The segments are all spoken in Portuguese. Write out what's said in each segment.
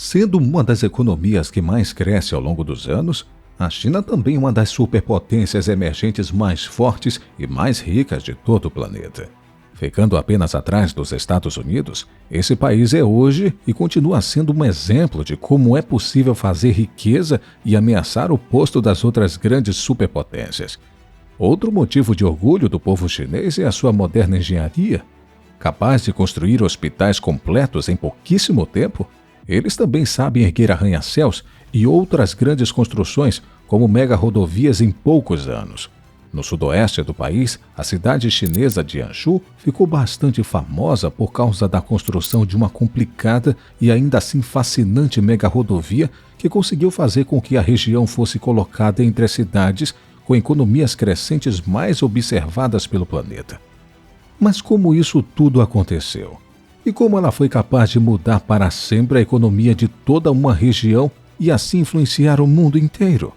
Sendo uma das economias que mais cresce ao longo dos anos, a China também é uma das superpotências emergentes mais fortes e mais ricas de todo o planeta. Ficando apenas atrás dos Estados Unidos, esse país é hoje e continua sendo um exemplo de como é possível fazer riqueza e ameaçar o posto das outras grandes superpotências. Outro motivo de orgulho do povo chinês é a sua moderna engenharia. Capaz de construir hospitais completos em pouquíssimo tempo, eles também sabem erguer arranha-céus e outras grandes construções, como mega-rodovias em poucos anos. No sudoeste do país, a cidade chinesa de Anshu ficou bastante famosa por causa da construção de uma complicada e ainda assim fascinante mega-rodovia que conseguiu fazer com que a região fosse colocada entre as cidades com economias crescentes mais observadas pelo planeta. Mas como isso tudo aconteceu? E como ela foi capaz de mudar para sempre a economia de toda uma região e assim influenciar o mundo inteiro?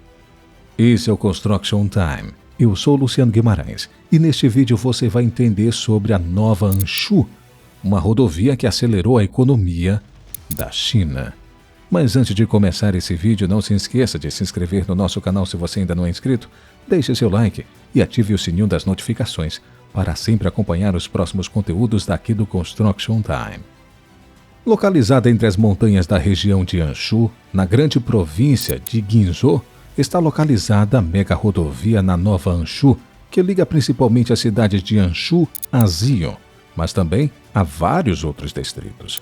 Esse é o Construction Time. Eu sou Luciano Guimarães e neste vídeo você vai entender sobre a nova Anshu, uma rodovia que acelerou a economia da China. Mas antes de começar esse vídeo, não se esqueça de se inscrever no nosso canal se você ainda não é inscrito, deixe seu like e ative o sininho das notificações para sempre acompanhar os próximos conteúdos daqui do Construction Time. Localizada entre as montanhas da região de Anshu, na grande província de Guizhou, está localizada a mega-rodovia na Nova Anshu, que liga principalmente as cidades de Anshu a Ziyon, mas também a vários outros distritos.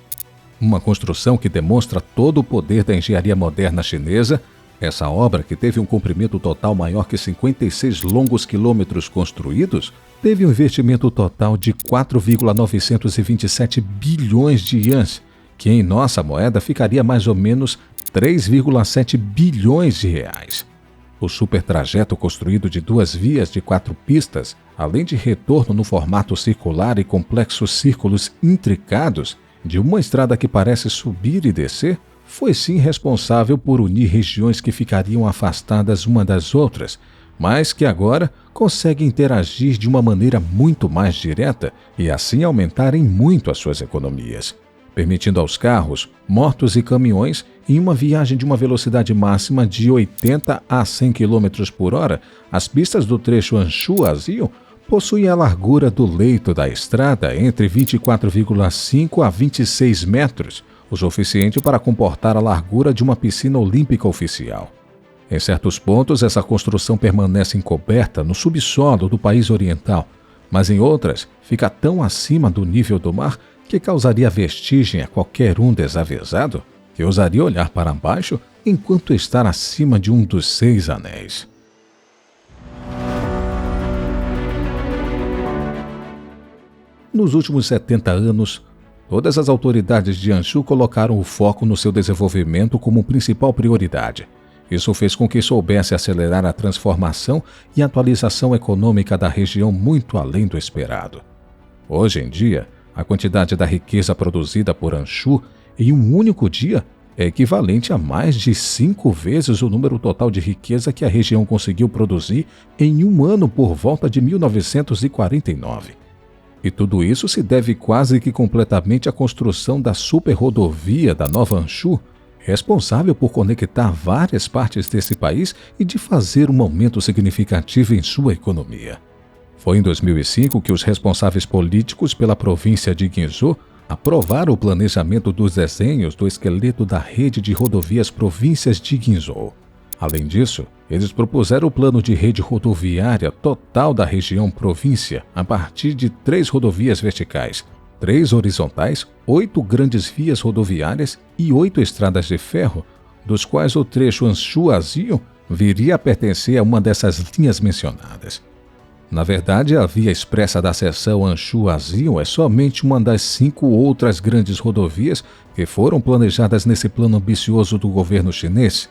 Uma construção que demonstra todo o poder da engenharia moderna chinesa. Essa obra, que teve um comprimento total maior que 56 longos quilômetros construídos, teve um investimento total de 4,927 bilhões de yuans, que em nossa moeda ficaria mais ou menos 3,7 bilhões de reais. O supertrajeto, construído de 2 vias de 4 pistas, além de retorno no formato circular e complexos círculos intricados, de uma estrada que parece subir e descer, foi sim responsável por unir regiões que ficariam afastadas uma das outras, mas que agora conseguem interagir de uma maneira muito mais direta e assim aumentarem muito as suas economias, permitindo aos carros, motos e caminhões, em uma viagem de uma velocidade máxima de 80 a 100 km por hora, as pistas do trecho Anshu a Ziyon possuem a largura do leito da estrada entre 24,5 a 26 metros, o suficiente para comportar a largura de uma piscina olímpica oficial. Em certos pontos, essa construção permanece encoberta no subsolo do país oriental, mas em outras fica tão acima do nível do mar que causaria vestigem a qualquer um desavisado que ousaria olhar para baixo enquanto estar acima de um dos 6 anéis. Nos últimos 70 anos, todas as autoridades de Anshu colocaram o foco no seu desenvolvimento como principal prioridade. Isso fez com que soubesse acelerar a transformação e atualização econômica da região muito além do esperado. Hoje em dia, a quantidade da riqueza produzida por Anshu em um único dia é equivalente a mais de 5 vezes o número total de riqueza que a região conseguiu produzir em um ano por volta de 1949. E tudo isso se deve quase que completamente à construção da superrodovia da Nova Anshu, responsável por conectar várias partes desse país e de fazer um aumento significativo em sua economia. Foi em 2005 que os responsáveis políticos pela província de Guizhou aprovaram o planejamento dos desenhos do esqueleto da rede de rodovias províncias de Guizhou. Além disso, eles propuseram o plano de rede rodoviária total da região província a partir de 3 rodovias verticais, 3 horizontais, 8 grandes vias rodoviárias e 8 estradas de ferro, dos quais o trecho Anshu a Ziyon viria a pertencer a uma dessas linhas mencionadas. Na verdade, a via expressa da seção Anshu a Ziyon é somente uma das 5 outras grandes rodovias que foram planejadas nesse plano ambicioso do governo chinês.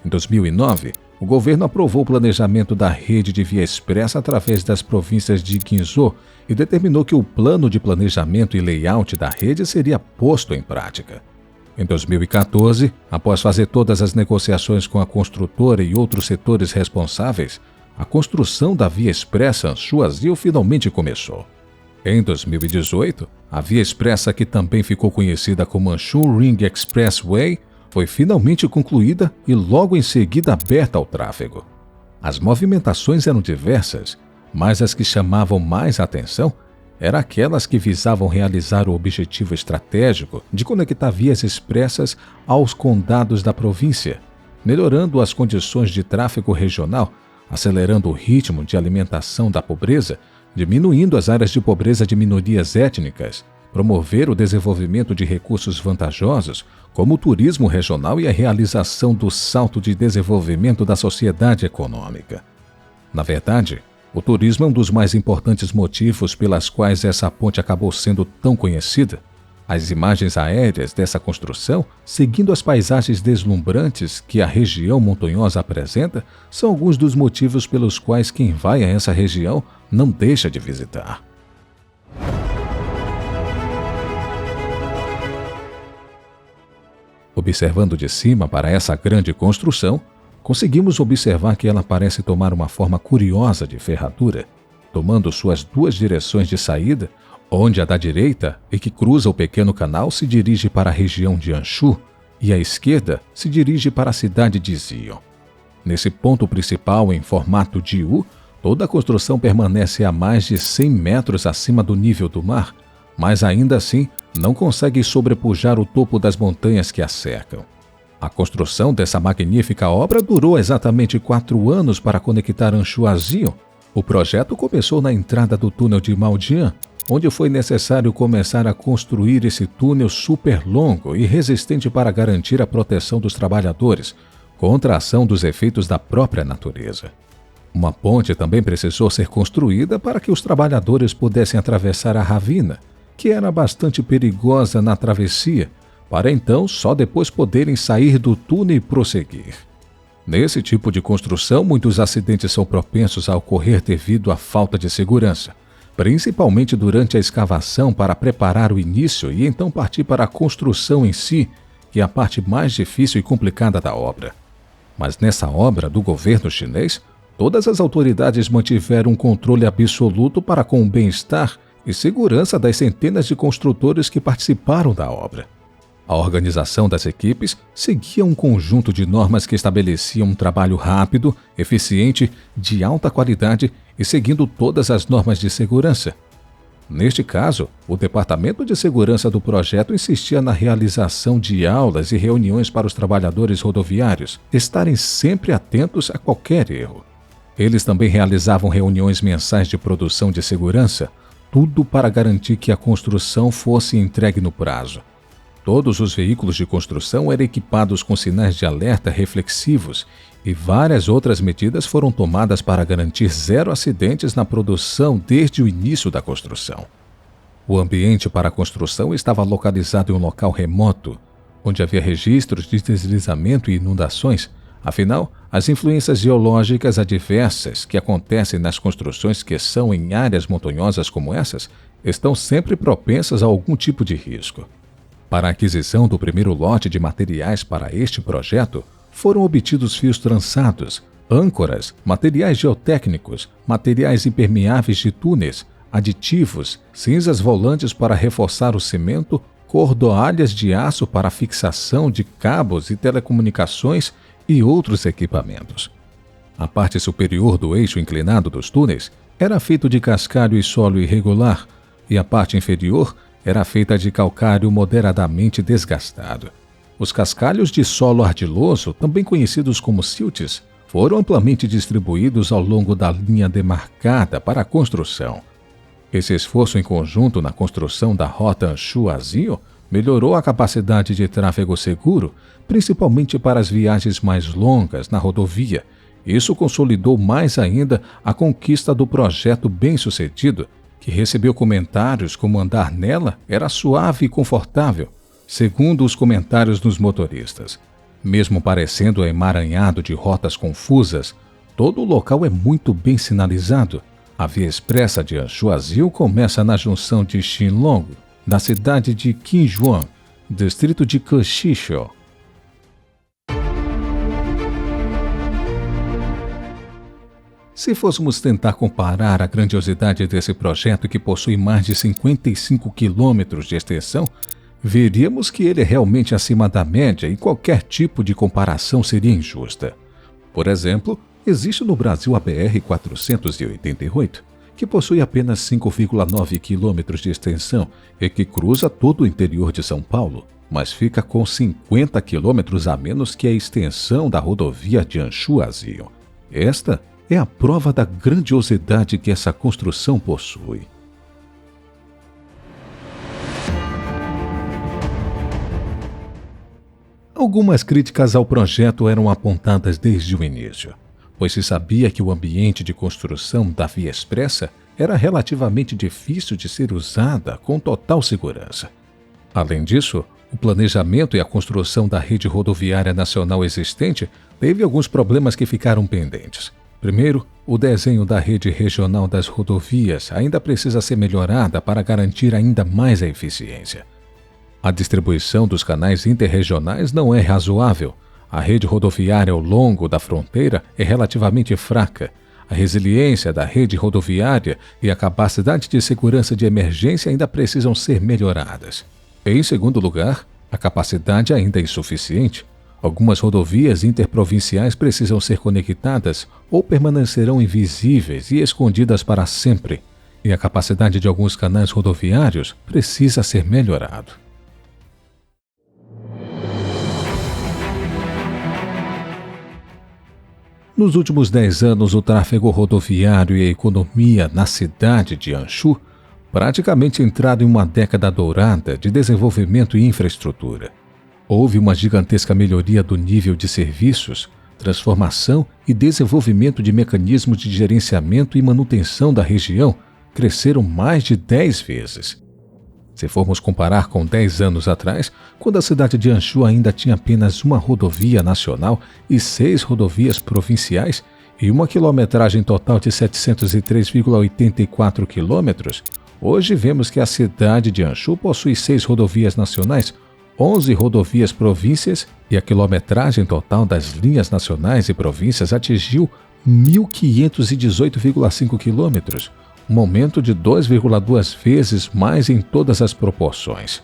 Em 2009, o governo aprovou o planejamento da rede de via expressa através das províncias de Guizhou e determinou que o plano de planejamento e layout da rede seria posto em prática. Em 2014, após fazer todas as negociações com a construtora e outros setores responsáveis, a construção da via expressa Anshu a Ziyon finalmente começou. Em 2018, a via expressa, que também ficou conhecida como Anshu Ring Expressway, foi finalmente concluída e logo em seguida aberta ao tráfego. As movimentações eram diversas, mas as que chamavam mais atenção eram aquelas que visavam realizar o objetivo estratégico de conectar vias expressas aos condados da província, melhorando as condições de tráfego regional, acelerando o ritmo de alimentação da pobreza, diminuindo as áreas de pobreza de minorias étnicas, promover o desenvolvimento de recursos vantajosos, como o turismo regional e a realização do salto de desenvolvimento da sociedade econômica. Na verdade, o turismo é um dos mais importantes motivos pelas quais essa ponte acabou sendo tão conhecida. As imagens aéreas dessa construção, seguindo as paisagens deslumbrantes que a região montanhosa apresenta, são alguns dos motivos pelos quais quem vai a essa região não deixa de visitar. Observando de cima para essa grande construção, conseguimos observar que ela parece tomar uma forma curiosa de ferradura, tomando suas duas direções de saída, onde a da direita, e que cruza o pequeno canal, se dirige para a região de Anshu, e a esquerda se dirige para a cidade de Zion. Nesse ponto principal em formato de U, toda a construção permanece a mais de 100 metros acima do nível do mar, mas ainda assim não consegue sobrepujar o topo das montanhas que a cercam. A construção dessa magnífica obra durou exatamente 4 anos para conectar Anshu a Zion. O projeto começou na entrada do túnel de Maldian, onde foi necessário começar a construir esse túnel super longo e resistente para garantir a proteção dos trabalhadores contra a ação dos efeitos da própria natureza. Uma ponte também precisou ser construída para que os trabalhadores pudessem atravessar a ravina, que era bastante perigosa na travessia, para então só depois poderem sair do túnel e prosseguir. Nesse tipo de construção, muitos acidentes são propensos a ocorrer devido à falta de segurança, principalmente durante a escavação para preparar o início e então partir para a construção em si, que é a parte mais difícil e complicada da obra. Mas nessa obra do governo chinês, todas as autoridades mantiveram um controle absoluto para com o bem-estar e segurança das centenas de construtores que participaram da obra. A organização das equipes seguia um conjunto de normas que estabeleciam um trabalho rápido, eficiente, de alta qualidade e seguindo todas as normas de segurança. Neste caso, o Departamento de Segurança do projeto insistia na realização de aulas e reuniões para os trabalhadores rodoviários estarem sempre atentos a qualquer erro. Eles também realizavam reuniões mensais de produção de segurança, tudo para garantir que a construção fosse entregue no prazo. Todos os veículos de construção eram equipados com sinais de alerta reflexivos e várias outras medidas foram tomadas para garantir 0 acidentes na produção desde o início da construção. O ambiente para a construção estava localizado em um local remoto, onde havia registros de deslizamento e inundações. Afinal, as influências geológicas adversas que acontecem nas construções que são em áreas montanhosas como essas estão sempre propensas a algum tipo de risco. Para a aquisição do primeiro lote de materiais para este projeto, foram obtidos fios trançados, âncoras, materiais geotécnicos, materiais impermeáveis de túneis, aditivos, cinzas volantes para reforçar o cimento, cordoalhas de aço para fixação de cabos e telecomunicações e outros equipamentos. A parte superior do eixo inclinado dos túneis era feito de cascalho e solo irregular, e a parte inferior era feita de calcário moderadamente desgastado. Os cascalhos de solo ardiloso, também conhecidos como siltes, foram amplamente distribuídos ao longo da linha demarcada para a construção. Esse esforço em conjunto na construção da rota Anshu a Zion melhorou a capacidade de tráfego seguro, principalmente para as viagens mais longas na rodovia. Isso consolidou mais ainda a conquista do projeto bem-sucedido, que recebeu comentários como andar nela era suave e confortável, segundo os comentários dos motoristas. Mesmo parecendo emaranhado de rotas confusas, todo o local é muito bem sinalizado. A via expressa de Anshu a Zion começa na junção de Xinlong, na cidade de Qinzhuang, distrito de Kexixo. Se fôssemos tentar comparar a grandiosidade desse projeto que possui mais de 55 quilômetros de extensão, veríamos que ele é realmente acima da média e qualquer tipo de comparação seria injusta. Por exemplo, existe no Brasil a BR-488, que possui apenas 5,9 quilômetros de extensão e que cruza todo o interior de São Paulo, mas fica com 50 quilômetros a menos que a extensão da rodovia de Anchu-Azio. Esta é a prova da grandiosidade que essa construção possui. Algumas críticas ao projeto eram apontadas desde o início, pois se sabia que o ambiente de construção da Via Expressa era relativamente difícil de ser usada com total segurança. Além disso, o planejamento e a construção da rede rodoviária nacional existente teve alguns problemas que ficaram pendentes. Primeiro, o desenho da rede regional das rodovias ainda precisa ser melhorada para garantir ainda mais a eficiência. A distribuição dos canais interregionais não é razoável. A rede rodoviária ao longo da fronteira é relativamente fraca. A resiliência da rede rodoviária e a capacidade de segurança de emergência ainda precisam ser melhoradas. Em segundo lugar, a capacidade ainda é insuficiente. Algumas rodovias interprovinciais precisam ser conectadas ou permanecerão invisíveis e escondidas para sempre. E a capacidade de alguns canais rodoviários precisa ser melhorado. Nos últimos 10 anos, o tráfego rodoviário e a economia na cidade de Anchu praticamente entraram em uma década dourada de desenvolvimento e infraestrutura. Houve uma gigantesca melhoria do nível de serviços, transformação e desenvolvimento de mecanismos de gerenciamento e manutenção da região cresceram mais de 10 vezes. Se formos comparar com 10 anos atrás, quando a cidade de Anchu ainda tinha apenas uma rodovia nacional e 6 rodovias provinciais e uma quilometragem total de 703,84 quilômetros, hoje vemos que a cidade de Anchu possui 6 rodovias nacionais, 11 rodovias províncias e a quilometragem total das linhas nacionais e províncias atingiu 1.518,5 quilômetros, um aumento de 2,2 vezes mais em todas as proporções.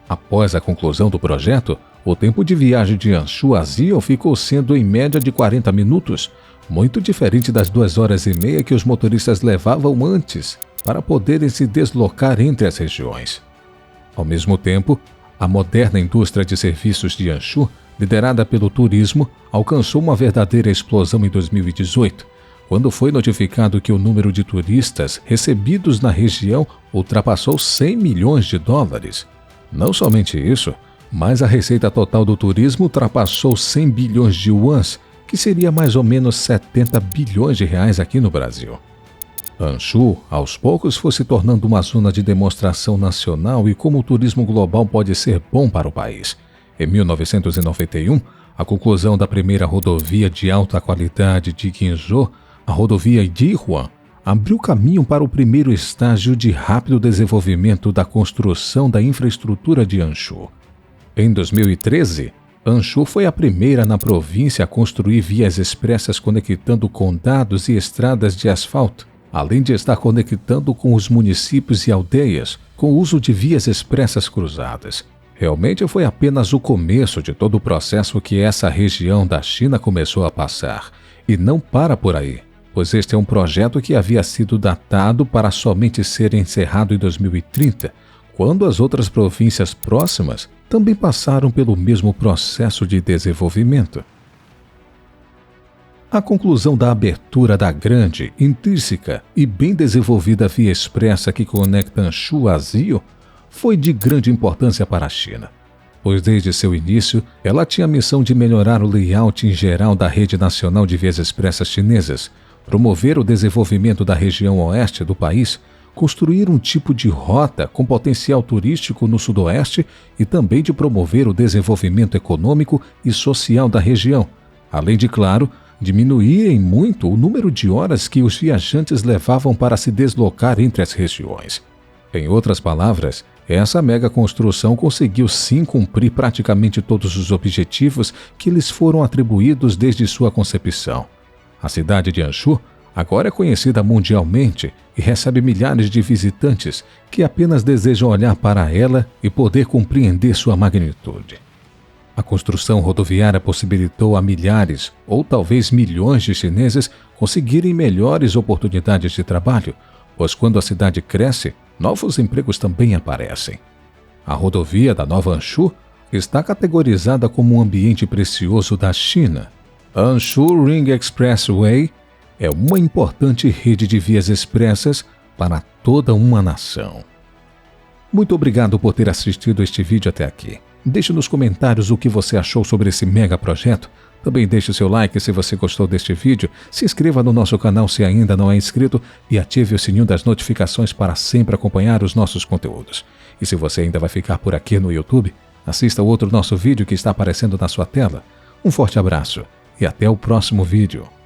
Após a conclusão do projeto, o tempo de viagem de Anchu-Azio ficou sendo em média de 40 minutos, muito diferente das 2 horas e meia que os motoristas levavam antes para poderem se deslocar entre as regiões. Ao mesmo tempo, a moderna indústria de serviços de Anchu, liderada pelo turismo, alcançou uma verdadeira explosão em 2018, quando foi notificado que o número de turistas recebidos na região ultrapassou 100 milhões de dólares. Não somente isso, mas a receita total do turismo ultrapassou 100 bilhões de yuans, que seria mais ou menos 70 bilhões de reais aqui no Brasil. Anchu, aos poucos, foi se tornando uma zona de demonstração nacional e como o turismo global pode ser bom para o país. Em 1991, a conclusão da primeira rodovia de alta qualidade de Guinzhou, a rodovia Yihuan, abriu caminho para o primeiro estágio de rápido desenvolvimento da construção da infraestrutura de Anchu. Em 2013, Anchu foi a primeira na província a construir vias expressas conectando condados e estradas de asfalto, além de estar conectando com os municípios e aldeias com o uso de vias expressas cruzadas. Realmente foi apenas o começo de todo o processo que essa região da China começou a passar, e não para por aí, pois este é um projeto que havia sido datado para somente ser encerrado em 2030, quando as outras províncias próximas também passaram pelo mesmo processo de desenvolvimento. A conclusão da abertura da grande, intrínseca e bem desenvolvida via expressa que conecta Anchu-Azio foi de grande importância para a China, pois desde seu início ela tinha a missão de melhorar o layout em geral da rede nacional de vias expressas chinesas, promover o desenvolvimento da região oeste do país, construir um tipo de rota com potencial turístico no sudoeste e também de promover o desenvolvimento econômico e social da região, além de, claro, diminuir em muito o número de horas que os viajantes levavam para se deslocar entre as regiões. Em outras palavras, essa mega construção conseguiu sim cumprir praticamente todos os objetivos que lhes foram atribuídos desde sua concepção. A cidade de Anchu Agora é conhecida mundialmente e recebe milhares de visitantes que apenas desejam olhar para ela e poder compreender sua magnitude. A construção rodoviária possibilitou a milhares ou talvez milhões de chineses conseguirem melhores oportunidades de trabalho, pois quando a cidade cresce, novos empregos também aparecem. A rodovia da Nova Anshu está categorizada como um ambiente precioso da China. A Anshu Ring Expressway é uma importante rede de vias expressas para toda uma nação. Muito obrigado por ter assistido este vídeo até aqui. Deixe nos comentários o que você achou sobre esse mega projeto. Também deixe seu like se você gostou deste vídeo, se inscreva no nosso canal se ainda não é inscrito e ative o sininho das notificações para sempre acompanhar os nossos conteúdos. E se você ainda vai ficar por aqui no YouTube, assista o outro nosso vídeo que está aparecendo na sua tela. Um forte abraço e até o próximo vídeo.